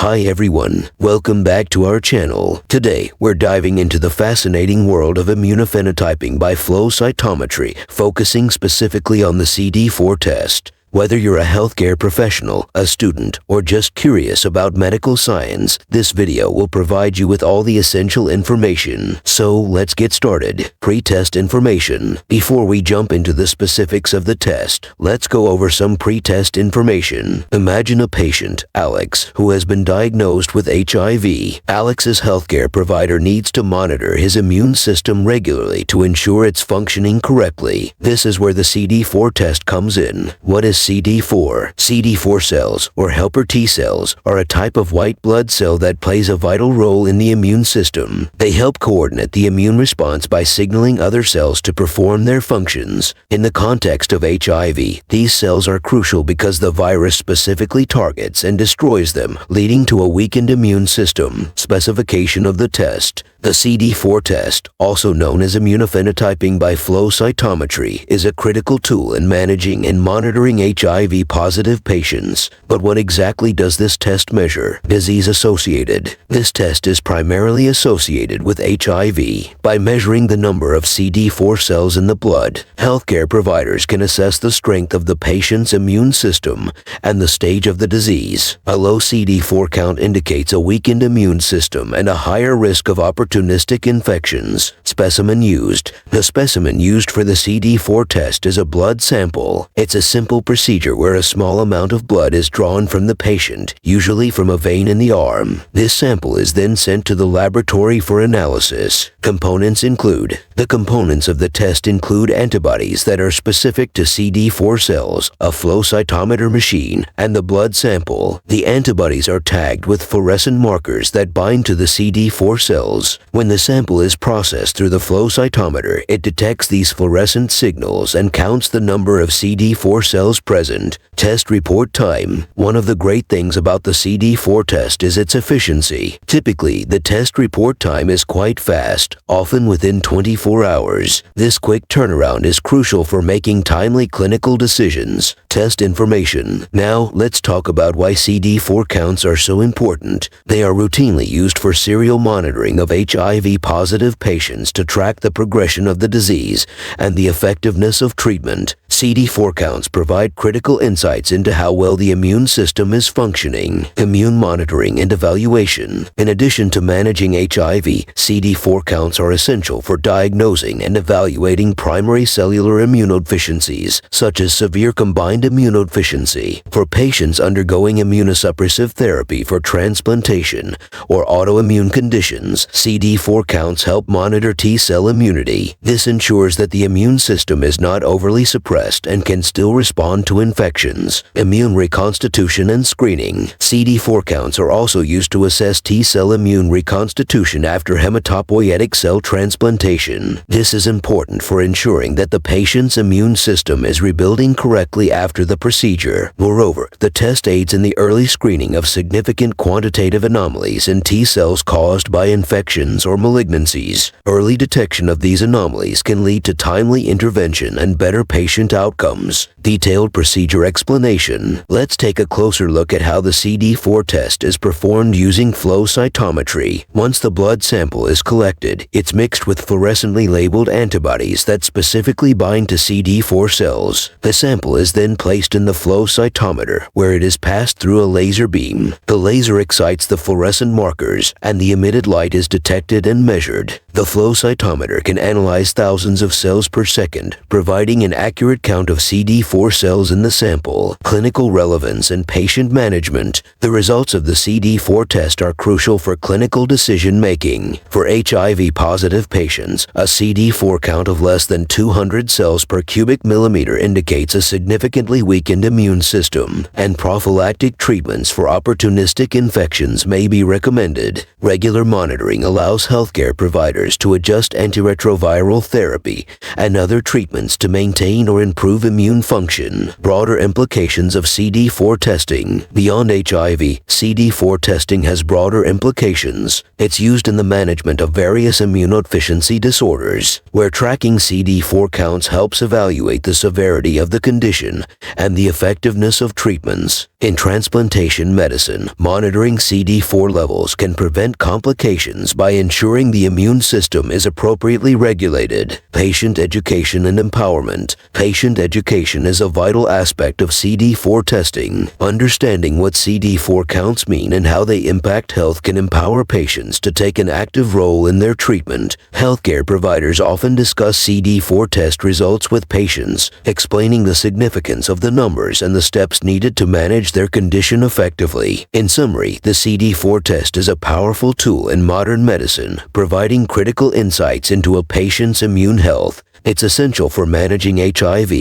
Hi everyone, welcome back to our channel. Today, we're diving into the fascinating world of immunophenotyping by flow cytometry, focusing specifically on the CD4 test. Whether you're a healthcare professional, a student, or just curious about medical science, this video will provide you with all the essential information. So let's get started. Pre-test information. Before we jump into the specifics of the test, let's go over some pre-test information. Imagine a patient, Alex, who has been diagnosed with HIV. Alex's healthcare provider needs to monitor his immune system regularly to ensure it's functioning correctly. This is where the CD4 test comes in. What is CD4? CD4 cells, or helper T cells, are a type of white blood cell that plays a vital role in the immune system. They help coordinate the immune response by signaling other cells to perform their functions. In the context of HIV, these cells are crucial because the virus specifically targets and destroys them, leading to a weakened immune system. Specification of the test. The CD4 test, also known as immunophenotyping by flow cytometry, is a critical tool in managing and monitoring HIV-positive patients. But what exactly does this test measure? Disease-associated. This test is primarily associated with HIV. By measuring the number of CD4 cells in the blood, healthcare providers can assess the strength of the patient's immune system and the stage of the disease. A low CD4 count indicates a weakened immune system and a higher risk of opportunistic infections. Specimen used. The specimen used for the CD4 test is a blood sample. It's a simple procedure where a small amount of blood is drawn from the patient, usually from a vein in the arm. This sample is then sent to the laboratory for analysis. Components include. The components of the test include antibodies that are specific to CD4 cells, a flow cytometer machine, and the blood sample. The antibodies are tagged with fluorescent markers that bind to the CD4 cells. When the sample is processed through the flow cytometer, it detects these fluorescent signals and counts the number of CD4 cells present. Test report time. One of the great things about the CD4 test is its efficiency. Typically, the test report time is quite fast, often within 24 hours. This quick turnaround is crucial for making timely clinical decisions. Test information. Now, let's talk about why CD4 counts are so important. They are routinely used for serial monitoring of HIV-positive patients to track the progression of the disease and the effectiveness of treatment. CD4 counts provide critical insights into how well the immune system is functioning. Immune monitoring and evaluation. In addition to managing HIV, CD4 counts are essential for diagnosing and evaluating primary cellular immunodeficiencies, such as severe combined immunodeficiency. For patients undergoing immunosuppressive therapy for transplantation or autoimmune conditions, CD4 counts help monitor T-cell immunity. This ensures that the immune system is not overly suppressed and can still respond to infections. Immune reconstitution and screening. CD4 counts are also used to assess T-cell immune reconstitution after hematopoietic cell transplantation. This is important for ensuring that the patient's immune system is rebuilding correctly after the procedure. Moreover, the test aids in the early screening of significant quantitative anomalies in T-cells caused by infections or malignancies. Early detection of these anomalies can lead to timely intervention and better patient outcomes. Detailed procedure explanation. Let's take a closer look at how the CD4 test is performed using flow cytometry. Once the blood sample is collected, it's mixed with fluorescently labeled antibodies that specifically bind to CD4 cells. The sample is then placed in the flow cytometer, where it is passed through a laser beam. The laser excites the fluorescent markers, and the emitted light is detected and measured. The flow cytometer can analyze thousands of cells per second, providing an accurate count of CD4 cells in the sample. Clinical relevance and patient management. The results of the CD4 test are crucial for clinical decision-making. For HIV-positive patients, a CD4 count of less than 200 cells per cubic millimeter indicates a significantly weakened immune system, and prophylactic treatments for opportunistic infections may be recommended. Regular monitoring allows healthcare providers providers to adjust antiretroviral therapy and other treatments to maintain or improve immune function. Broader implications of CD4 testing. Beyond HIV, CD4 testing has broader implications. It's used in the management of various immunodeficiency disorders, where tracking CD4 counts helps evaluate the severity of the condition and the effectiveness of treatments. In transplantation medicine, monitoring CD4 levels can prevent complications by ensuring the immune system is appropriately regulated. Patient education and empowerment. Patient education is a vital aspect of CD4 testing. Understanding what CD4 counts mean and how they impact health can empower patients to take an active role in their treatment. Healthcare providers often discuss CD4 test results with patients, explaining the significance of the numbers and the steps needed to manage their condition effectively. In summary, the CD4 test is a powerful tool in modern medicine, providing critical insights into a patient's immune health. It's essential for managing HIV,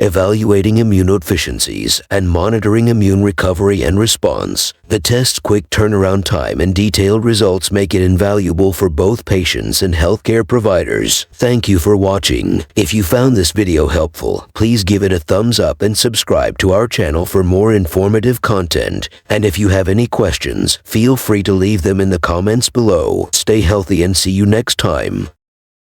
evaluating immunodeficiencies, and monitoring immune recovery and response. The test's quick turnaround time and detailed results make it invaluable for both patients and healthcare providers. Thank you for watching. If you found this video helpful, please give it a thumbs up and subscribe to our channel for more informative content. And if you have any questions, feel free to leave them in the comments below. Stay healthy and see you next time.